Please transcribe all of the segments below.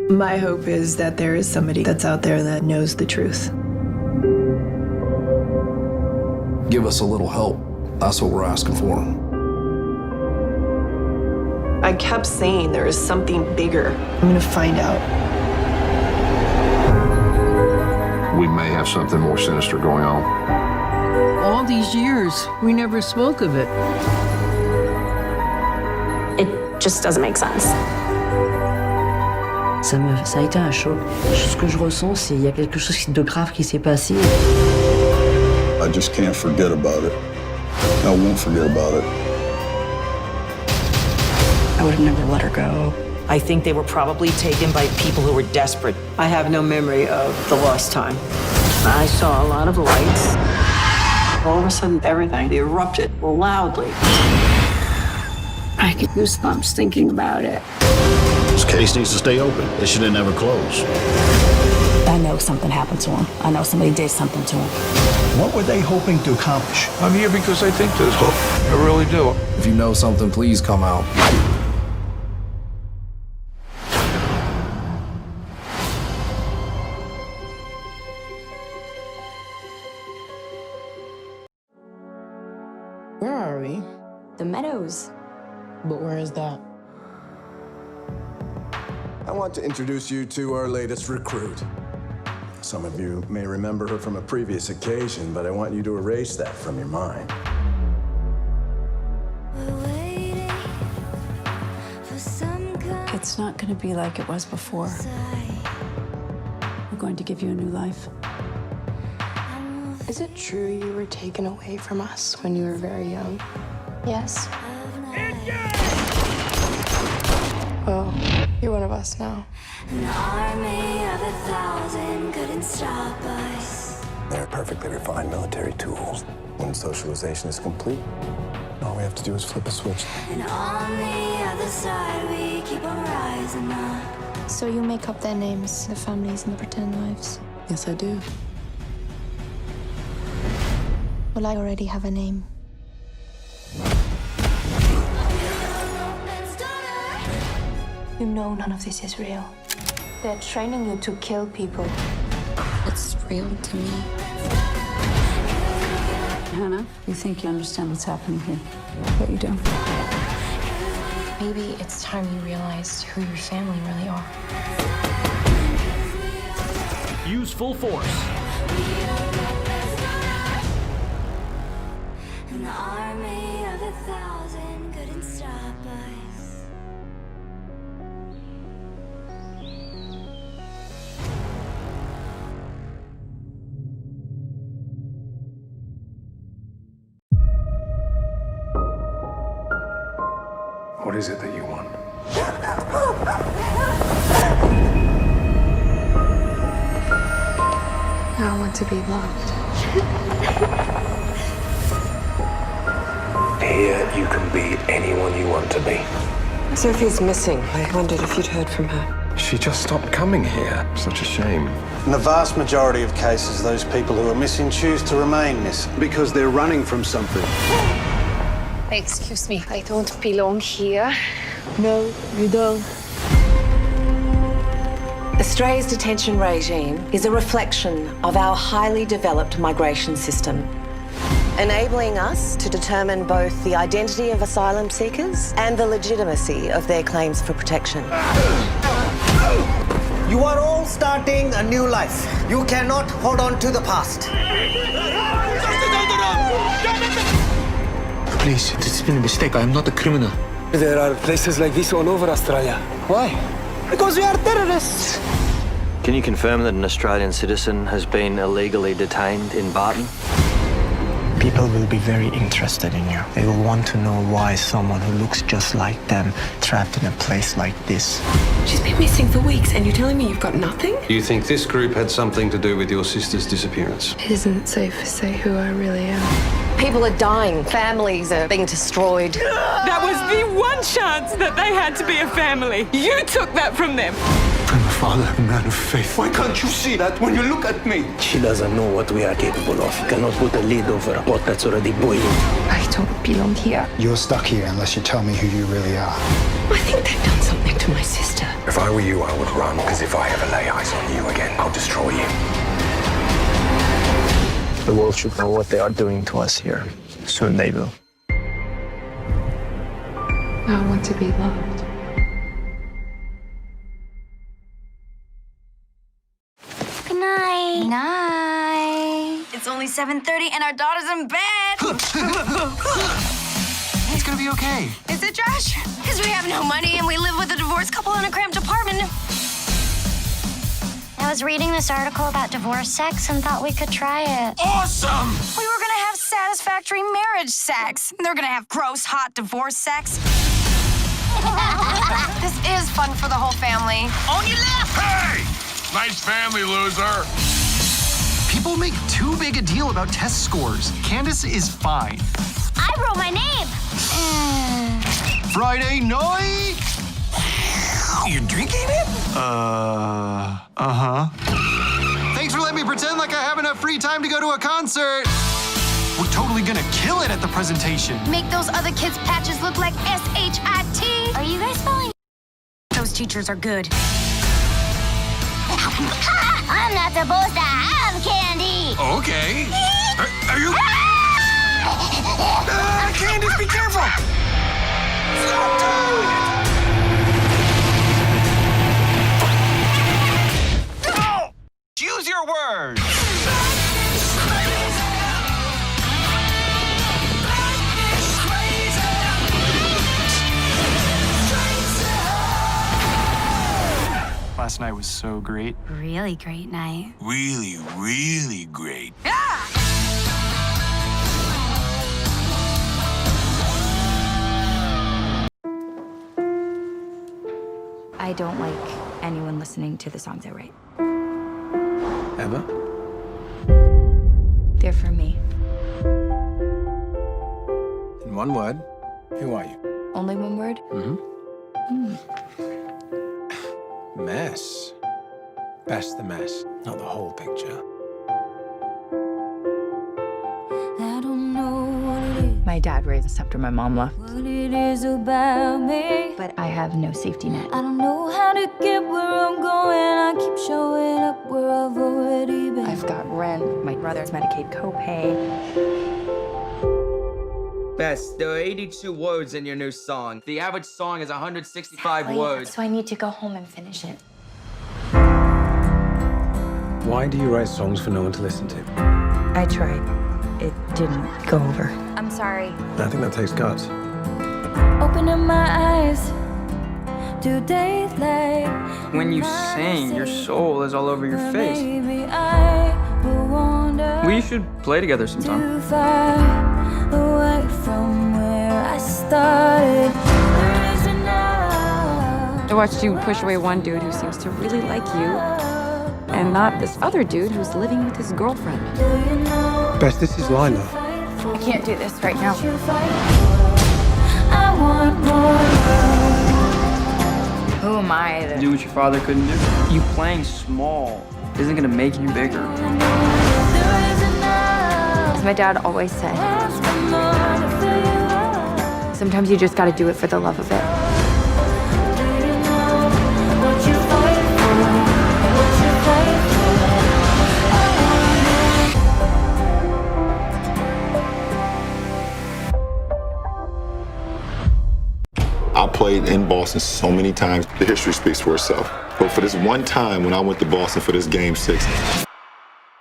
My hope is that there is somebody that's out there that knows the truth. Give us a little help. That's what we're asking for. I kept saying there is something bigger. I'm gonna find out. We may have something more sinister going on. All these years, we never spoke of it. It just doesn't make sense. Ça a été un choc. Ce que je ressens, c'est qu'il y a quelque chose de grave qui s'est passé. I just can't forget about it. I won't forget about it. I would have never let her go. I think they were probably taken by people who were desperate. I have no memory of the lost time. I saw a lot of lights. All of a sudden, everything erupted loudly. I get goosebumps thinking about it. This case needs to stay open. It should have never closed. I know something happened to him. I know somebody did something to him. What were they hoping to accomplish? I'm here because I think there's hope. I really do. If you know something, please come out. Where are we? The Meadows. But where is that? I want to introduce you to our latest recruit. Some of you may remember her from a previous occasion, but I want you to erase that from your mind. It's not going to be like it was before. We're going to give you a new life. Is it true you were taken away from us when you were very young? Yes. Well, you're one of us now. An army of 1,000 couldn't stop us. They're perfectly refined military tools. When socialization is complete, all we have to do is flip a switch. And on the other side, we keep on rising up. So you make up their names, the families, and the pretend lives? Yes, I do. Well, I already have a name. You know none of this is real. They're training you to kill people. It's real to me. Hannah, you think you understand what's happening here, but you don't. Maybe it's time you realized who your family really are. Use full force. An army of 1,000 couldn't stop us. What is it that you want? I want to be loved. Here, you can be anyone you want to be. Sophie's missing. I wondered if you'd heard from her. She just stopped coming here. Such a shame. In the vast majority of cases, those people who are missing choose to remain missing because they're running from something. Excuse me, I don't belong here. No, you don't. Australia's detention regime is a reflection of our highly developed migration system, enabling us to determine both the identity of asylum seekers and the legitimacy of their claims for protection. You are all starting a new life. You cannot hold on to the past. Please, it's been a mistake. I am not a criminal. There are places like this all over Australia. Why? Because we are terrorists. Can you confirm that an Australian citizen has been illegally detained in Barton? People will be very interested in you. They will want to know why someone who looks just like them trapped in a place like this. She's been missing for weeks, and you're telling me you've got nothing? You think this group had something to do with your sister's disappearance? It isn't safe to say who I really am. People are dying. Families are being destroyed. That was the one chance that they had to be a family. You took that from them. I'm a father, a man of faith. Why can't you see that when you look at me? She doesn't know what we are capable of. You cannot put a lid over a pot that's already boiling. I don't belong here. You're stuck here unless you tell me who you really are. I think they've done something to my sister. If I were you, I would run, because if I ever lay eyes on you again, I'll destroy you. The world should know what they are doing to us here. Soon they will. I want to be loved. Good night. Night. It's only 7:30 and our daughter's in bed. It's gonna be okay. Is it, Josh? Because we have no money and we live with a divorced couple in a cramped apartment. I was reading this article about divorce sex and thought we could try it. Awesome! We were gonna have satisfactory marriage sex. They're gonna have gross, hot divorce sex. This is fun for the whole family. On your left! Hey! Nice family, loser. People make too big a deal about test scores. Candace is fine. I wrote my name. Friday night! You drinking it? Uh-huh. Thanks for letting me pretend like I have enough free time to go to a concert. We're totally gonna kill it at the presentation. Make those other kids' patches look like S-H-I-T. Are you guys spelling? Those teachers are good. I'm not supposed to have candy. Okay. Are you... Candace, be careful! Stop doing it! No! Choose your words! Last night was so great. Really great night. Really, really great. Yeah! I don't like anyone listening to the songs I write. Ever? They're for me. In one word, who are you? Only one word? Mess. Best the mess, not the whole picture. I don't know what it is. My dad raised us after my mom left. What it is about me. But I have no safety net. I don't know how to get where I'm going. I keep showing up where I've already been. I've got rent, my brother's Medicaid copay. Bess, there are 82 words in your new song. The average song is 165 words. So I need to go home and finish it. Why do you write songs for no one to listen to? I tried. It didn't go over. I'm sorry. I think that takes guts. Opening my eyes to daylight. When you sing, your soul is all over your face. Maybe I will wander We should play together sometime. too far away from where I started. There is enough. I watched you push away one dude who seems to really like you, and not this other dude who's living with his girlfriend. Bess, this is Lila. I can't do this right now. I want more. Who am I to Do what your father couldn't do. You playing small isn't gonna make you bigger. As my dad always said, sometimes you just gotta do it for the love of it. I played in Boston so many times. The history speaks for itself. But for this one time when I went to Boston for this Game 6,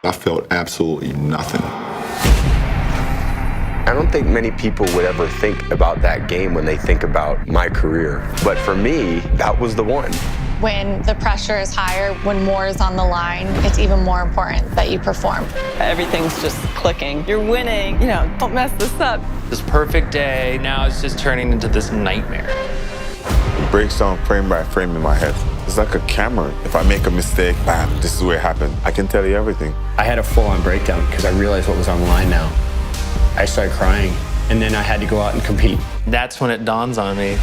I felt absolutely nothing. I don't think many people would ever think about that game when they think about my career. But for me, that was the one. When the pressure is higher, when more is on the line, it's even more important that you perform. Everything's just clicking. You're winning. You know, don't mess this up. This perfect day, now it's just turning into this nightmare. It breaks down frame by frame in my head. It's like a camera. If I make a mistake, bam, this is where it happened. I can tell you everything. I had a full-on breakdown because I realized what was on the line now. I started crying, and then I had to go out and compete. That's when it dawns on me,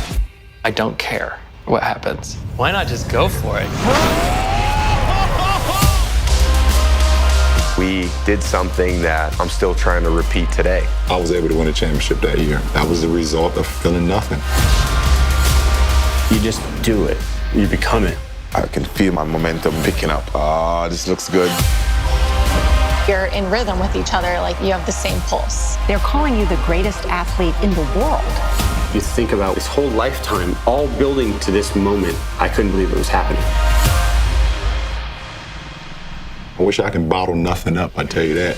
I don't care. what happens? Why not just go for it? We did something that I'm still trying to repeat today. I was able to win a championship that year. That was the result of feeling nothing. You just do it. You become it. I can feel my momentum picking up. This looks good. You're in rhythm with each other, like you have the same pulse. They're calling you the greatest athlete in the world. You think about this whole lifetime, all building to this moment. I couldn't believe it was happening. I wish I could bottle nothing up, I tell you that.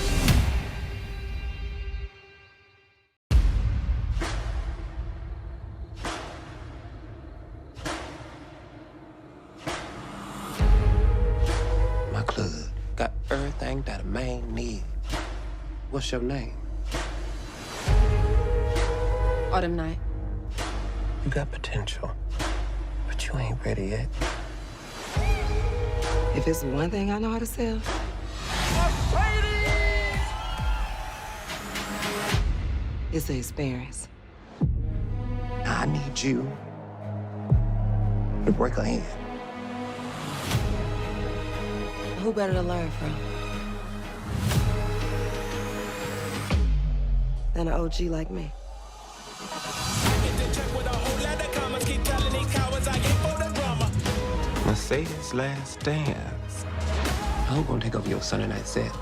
My club got everything that a man needs. What's your name? Autumn Night. You got potential, but you ain't ready yet. If it's one thing I know how to sell, it's the experience. I need you to break her hand. Who better to learn from than an OG like me? Mercedes last dance. I'm gonna take over your Sunday night set.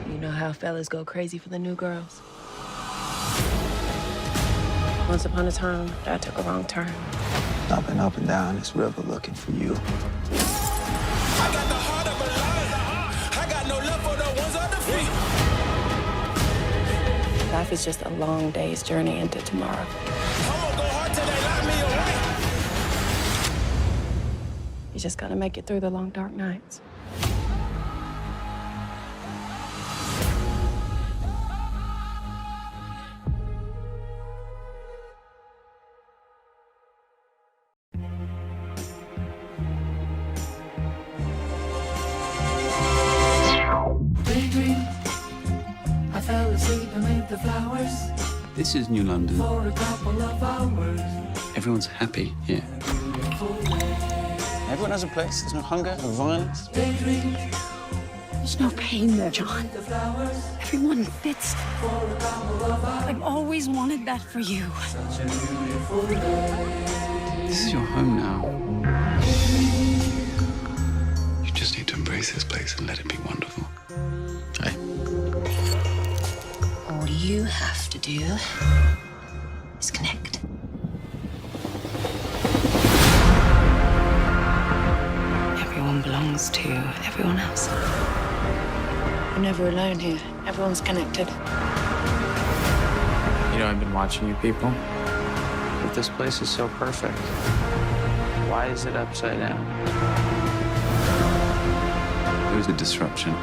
You know how fellas go crazy for the new girls? Once upon a time, I took a wrong turn. I've been up and down this river looking for you. I got the heart of a lion. I got no love for the ones on the feet. Life is just a long day's journey into tomorrow. I'm gonna go hard till they lock me away. You just gotta make it through the long, dark nights. I fell asleep amid the flowers. This is New London. For a couple of hours. Everyone's happy here. Everyone has a place. There's no hunger, no violence. There's no pain there, John. Everyone fits. I've always wanted that for you. This is your home now. You just need to embrace this place and let it be wonderful. Hey. All you have to do is connect. Everyone belongs to everyone else. We're never alone here. Everyone's connected. You know, I've been watching you people. But this place is so perfect. Why is it upside down? There is a disruption.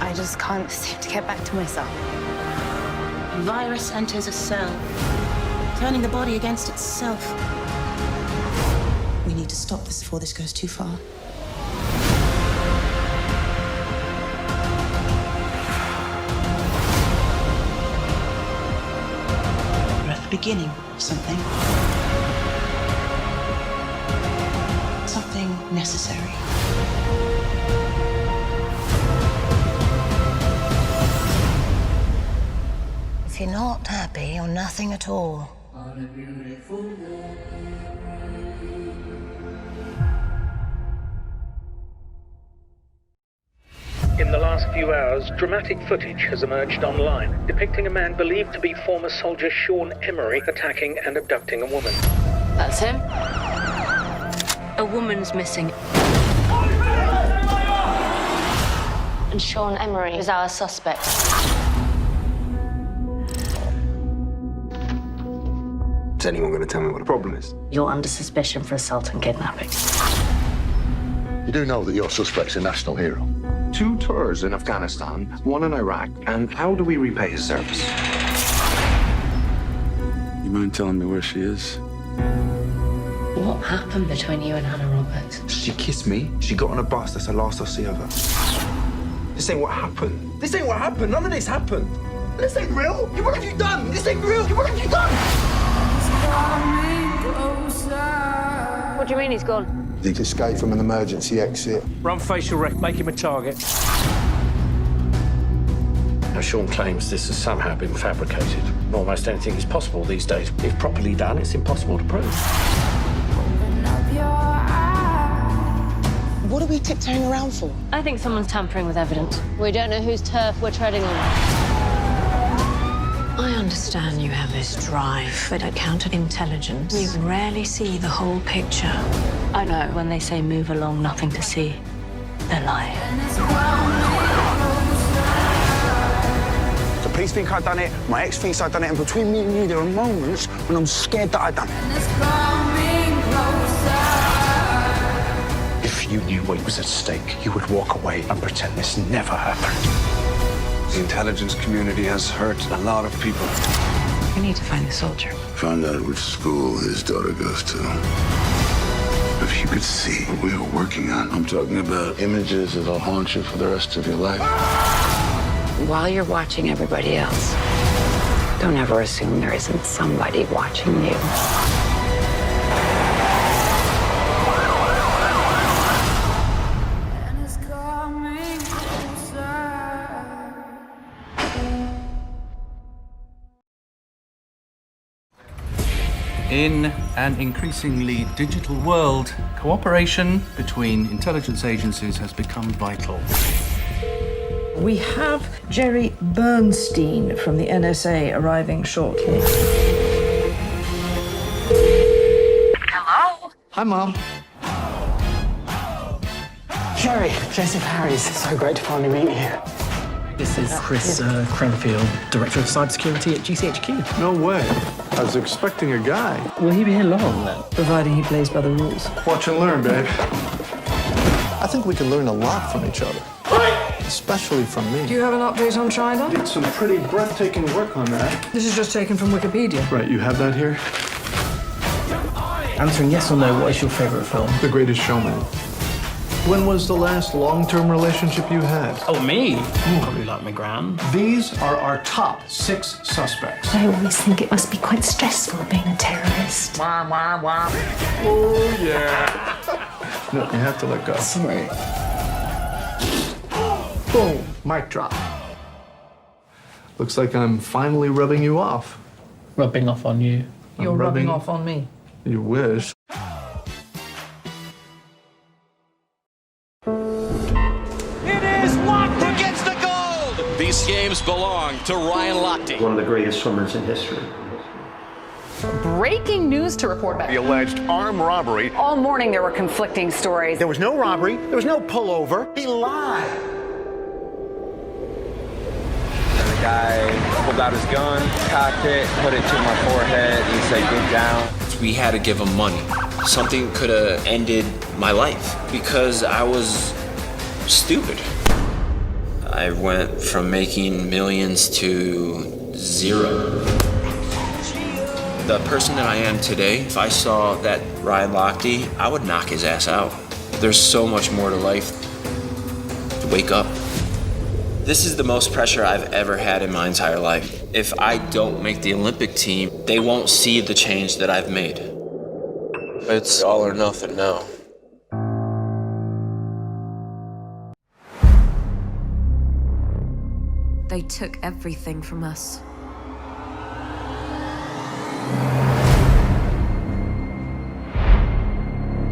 I just can't seem to get back to myself. A virus enters a cell, turning the body against itself. We need to stop this before this goes too far. We're at the beginning of something. Something necessary. If you're not happy, you're nothing at all. In the last few hours, dramatic footage has emerged online depicting a man believed to be former soldier Sean Emery attacking and abducting a woman. That's him. A woman's missing. And Sean Emery is our suspect. Is anyone going to tell me what the problem is? You're under suspicion for assault and kidnapping. You do know that your suspect's a national hero. 2 tours in Afghanistan, 1 in Iraq, and how do we repay his service? You mind telling me where she is? What happened between you and Hannah Roberts? She kissed me, she got on a bus, that's the last I see of her. This ain't what happened. This ain't what happened. None of this happened. This ain't real. What have you done? This ain't real. What have you done? What do you mean he's gone? He escaped from an emergency exit. Run facial rec, make him a target. Now, Sean claims this has somehow been fabricated. Almost anything is possible these days. If properly done, it's impossible to prove. What are we tiptoeing around for? I think someone's tampering with evidence. We don't know whose turf we're treading on. I understand you have this drive, but at counterintelligence, you rarely see the whole picture. I know when they say move along, nothing to see, they're lying. The police think I've done it, my ex thinks I've done it, and between me and you, there are moments when I'm scared that I've done it. If you knew what was at stake, you would walk away and pretend this never happened. The intelligence community has hurt a lot of people. We need to find the soldier. Find out which school his daughter goes to. If you could see what we are working on, I'm talking about images that'll haunt you for the rest of your life. While you're watching everybody else, don't ever assume there isn't somebody watching you. In an increasingly digital world, cooperation between intelligence agencies has become vital. We have Jerry Bernstein from the NSA arriving shortly. Hello? Hi, Mom. Jerry, Joseph Harris. So great to finally meet you. This is Chris Cranfield, Director of Cybersecurity at GCHQ. No way. I was expecting a guy. Will he be here long, then? Providing he plays by the rules. Watch and learn, babe. I think we can learn a lot from each other. Especially from me. Do you have an update on China? Did some pretty breathtaking work on that. This is just taken from Wikipedia. Right, you have that here? Answering yes or no, what is your favorite film? The Greatest Showman. When was the last long-term relationship you had? Oh, me? Probably like my gran. These are our top 6 suspects. I always think it must be quite stressful being a terrorist. Wah, wah, wah. Oh, yeah. No, you have to let go. Sorry. Boom, mic drop. Looks like I'm finally rubbing you off. Rubbing off on you. You're rubbing off on me. You wish. These games belong to Ryan Lochte. One of the greatest swimmers in history. Breaking news to report back. The alleged armed robbery. All morning there were conflicting stories. There was no robbery. There was no pullover. He lied. And the guy pulled out his gun, cocked it, put it to my forehead, and said, "Get down." We had to give him money. Something could have ended my life because I was stupid. I went from making millions to zero. The person that I am today, if I saw that Ryan Lochte, I would knock his ass out. There's so much more to life. Wake up. This is the most pressure I've ever had in my entire life. If I don't make the Olympic team, they won't see the change that I've made. It's all or nothing now. They took everything from us.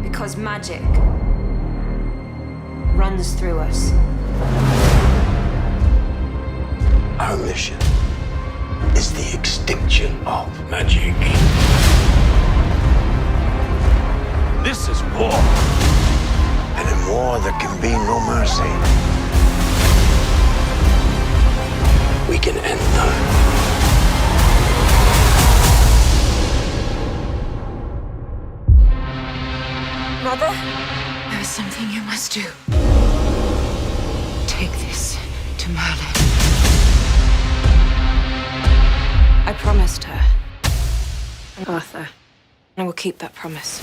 Because magic runs through us. Our mission is the extinction of magic. This is war. And in war, there can be no mercy. We can end them. Mother, there is something you must do. Take this to Merlin. I promised her, Arthur, and I will keep that promise.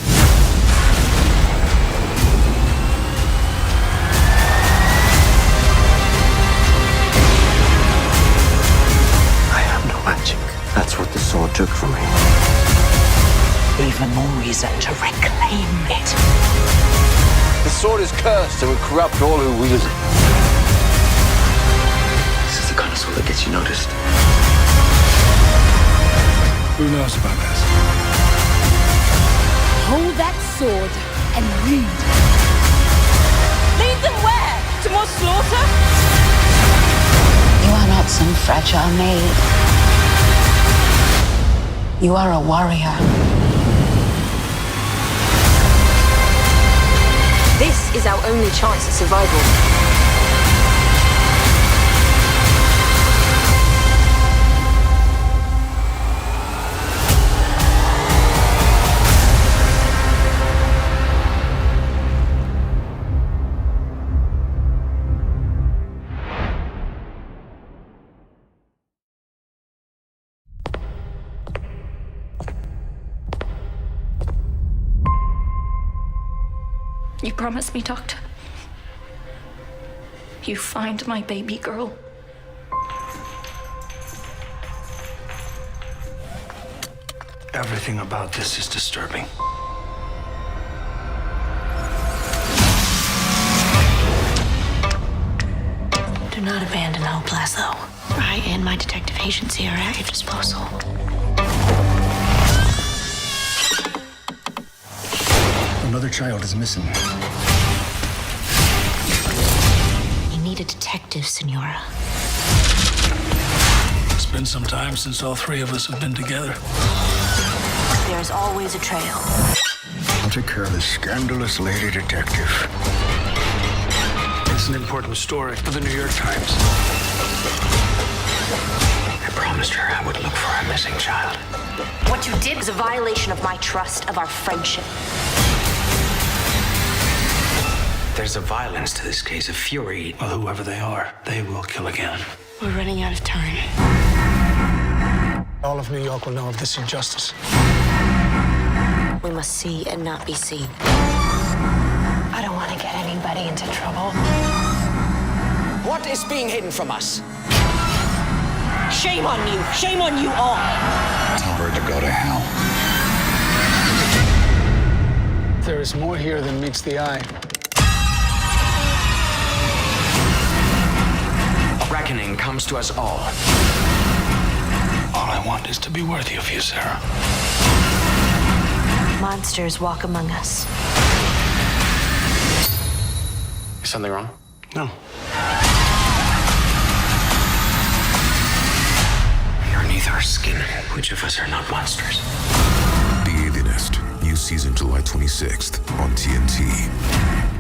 I have no magic. That's what the sword took from me. even more reason to reclaim it. The sword is cursed and will corrupt all who wields it. This is the kind of sword that gets you noticed. Who knows about this? Hold that sword and lead. Lead them where? To more slaughter? You are not some fragile maid. You are a warrior. This is our only chance at survival. You promised me, Doctor. You find my baby girl. Everything about this is disturbing. Do not abandon hope, Laszlo. I and my detective agency are at your disposal. Another child is missing. You need a detective, Senora. It's been some time since all three of us have been together. There's always a trail. I'll take care of this scandalous lady detective. It's an important story for the New York Times. I promised her I would look for a missing child. What you did was a violation of my trust, of our friendship. There's a violence to this case, a fury. Well, whoever they are, they will kill again. We're running out of time. All of New York will know of this injustice. We must see and not be seen. I don't want to get anybody into trouble. What is being hidden from us? Shame on you. Shame on you all. Tell her to go to hell. There is more here than meets the eye. Reckoning comes to us all. All I want is to be worthy of you, Sarah. Monsters walk among us. Is something wrong? No. You're neither our skin. Which of us are not monsters? The Alienist. New season July 26th on TNT.